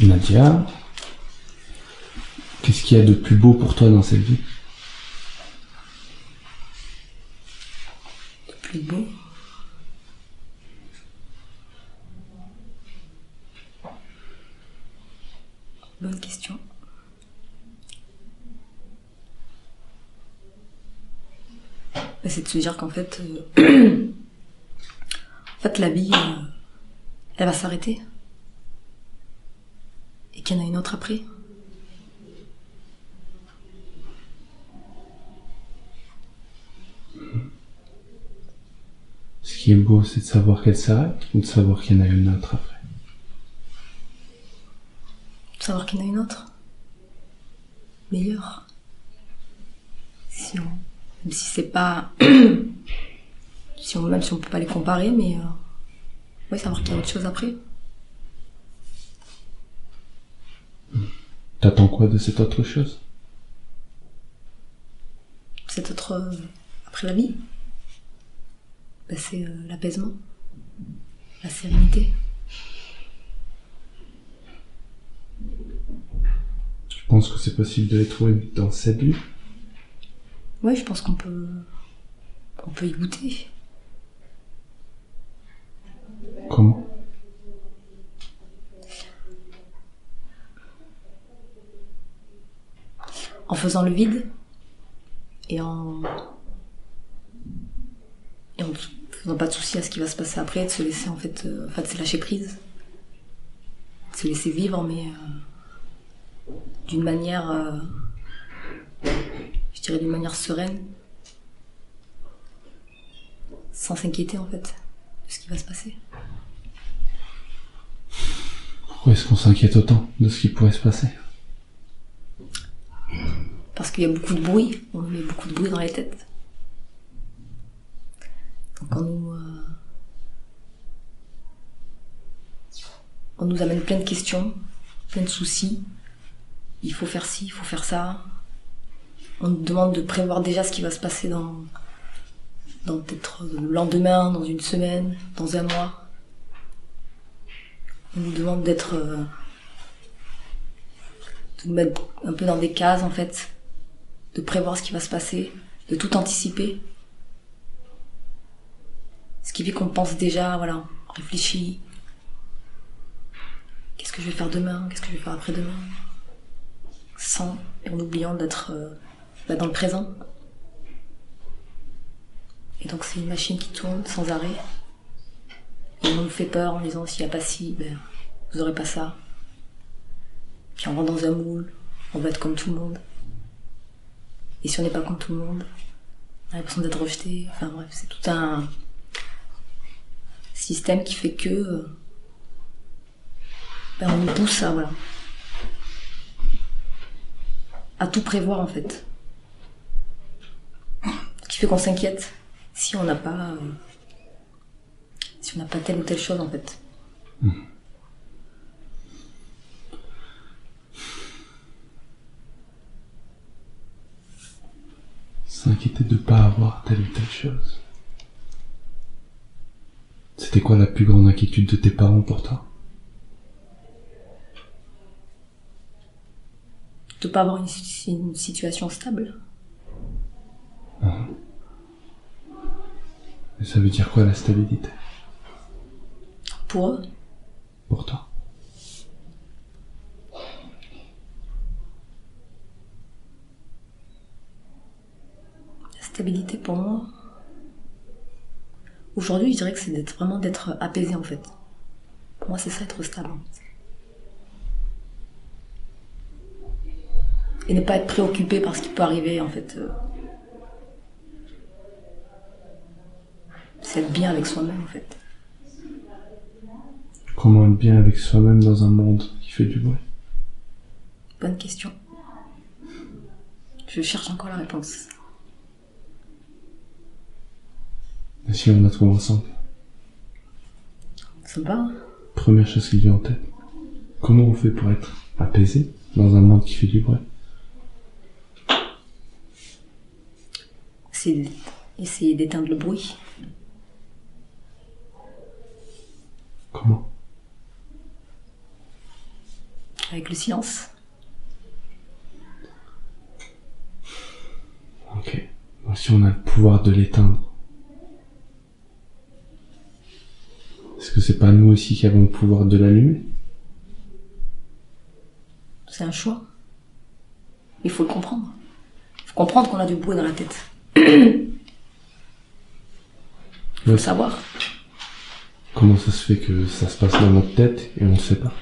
Nadia, qu'est-ce qu'il y a de plus beau pour toi dans cette vie? Le plus beau? Bonne question. C'est de se dire qu'en fait, la vie, elle va s'arrêter. Et qu'il y en a une autre après. Ce qui est beau, c'est de savoir qu'elle s'arrête ou de savoir qu'il y en a une autre après? De savoir qu'il y en a une autre. Meilleure. Même si c'est pas... même si on peut pas les comparer, mais... ouais, savoir qu'il y a autre chose après. T'attends quoi de cette autre chose? Cette autre... après la vie, c'est l'apaisement, la sérénité. Tu penses que c'est possible de les trouver dans cette vie? Ouais, je pense qu'on peut y goûter. Comment? En faisant le vide et en faisant pas de soucis à ce qui va se passer après, de se laisser en fait c'est lâcher prise, de se laisser vivre, mais d'une manière, je dirais d'une manière sereine, sans s'inquiéter en fait de ce qui va se passer. Pourquoi est-ce qu'on s'inquiète autant de ce qui pourrait se passer? Parce qu'il y a beaucoup de bruit, on met beaucoup de bruit dans les têtes. Donc on nous amène plein de questions, plein de soucis. Il faut faire ci, il faut faire ça. On nous demande de prévoir déjà ce qui va se passer dans peut-être le lendemain, dans une semaine, dans un mois. On nous demande de nous mettre un peu dans des cases en fait, de prévoir ce qui va se passer, de tout anticiper. Ce qui fait qu'on pense déjà, voilà, on réfléchit. Qu'est-ce que je vais faire demain? Qu'est-ce que je vais faire après-demain? Et en oubliant d'être dans le présent. Et donc c'est une machine qui tourne sans arrêt. Et on nous fait peur en disant s'il n'y a pas ci, vous n'aurez pas ça. Puis on rentre dans un moule, on va être comme tout le monde. Et si on n'est pas comme tout le monde, on a l'impression d'être rejeté. Enfin bref, c'est tout un système qui fait que on nous pousse à tout prévoir en fait. Ce qui fait qu'on s'inquiète si on n'a pas telle ou telle chose en fait. S'inquiéter de ne pas avoir telle ou telle chose. C'était quoi la plus grande inquiétude de tes parents pour toi? De pas avoir une situation stable. Et ça veut dire quoi la stabilité? Pour eux? Pour toi? La stabilité pour moi, aujourd'hui je dirais que c'est d'être apaisé en fait. Pour moi c'est ça être stable. Et ne pas être préoccupé par ce qui peut arriver en fait. C'est être bien avec soi-même en fait. Comment être bien avec soi-même dans un monde qui fait du bruit? Bonne question. Je cherche encore la réponse. Et si on a trouvé ensemble? Sympa, hein? Première chose qui vient en tête. Comment on fait pour être apaisé dans un monde qui fait du bruit? C'est essayer d'éteindre le bruit. Comment? avec le silence. Ok. Donc, si on a le pouvoir de l'éteindre, est-ce que c'est pas nous aussi qui avons le pouvoir de l'allumer? C'est un choix. Il faut le comprendre. Il faut comprendre qu'on a du bruit dans la tête. Il faut le savoir. Comment ça se fait que ça se passe dans notre tête et on ne sait pas?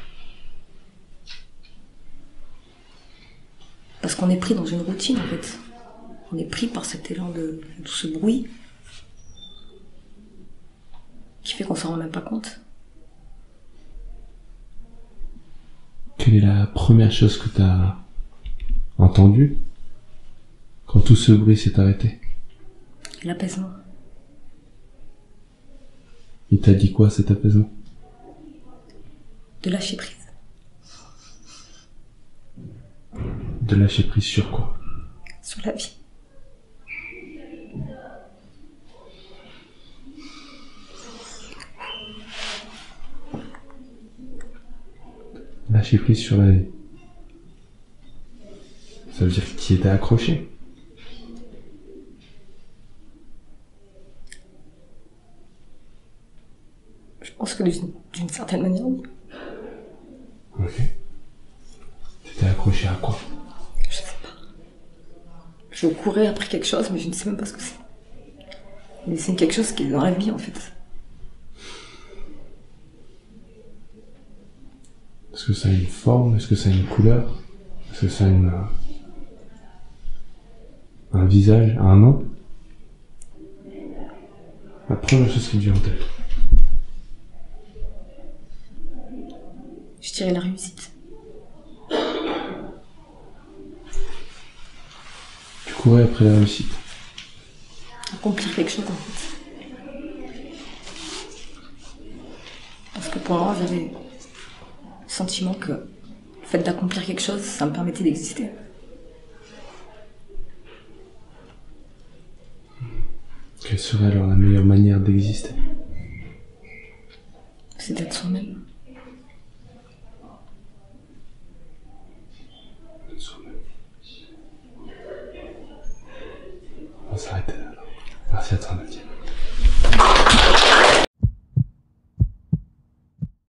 Parce qu'on est pris dans une routine, en fait. On est pris par cet élan de tout ce bruit qui fait qu'on s'en rend même pas compte. Quelle est la première chose que tu as entendue quand tout ce bruit s'est arrêté? L'apaisement. Il t'a dit quoi, cet apaisement? De lâcher prise. De lâcher prise sur quoi? Sur la vie. Lâcher prise sur la vie. Ça veut dire que tu y étais accroché. Je pense que d'une certaine manière, oui. Ok. T'étais accroché à quoi? Je sais pas. Je courais après quelque chose, mais je ne sais même pas ce que c'est. Mais c'est quelque chose qui est dans la vie, en fait. Est-ce que ça a une forme? Est-ce que ça a une couleur? Est-ce que ça a un visage? Un nom? La première chose qui me vient en tête. Je dirais la réussite. Tu courais après la réussite. Accomplir quelque chose, en fait. Parce que pour moi, j'avais le sentiment que le fait d'accomplir quelque chose, ça me permettait d'exister. Quelle serait alors la meilleure manière d'exister? C'est d'être soi-même. On va s'arrêter là alors. Merci à toi, Nadia.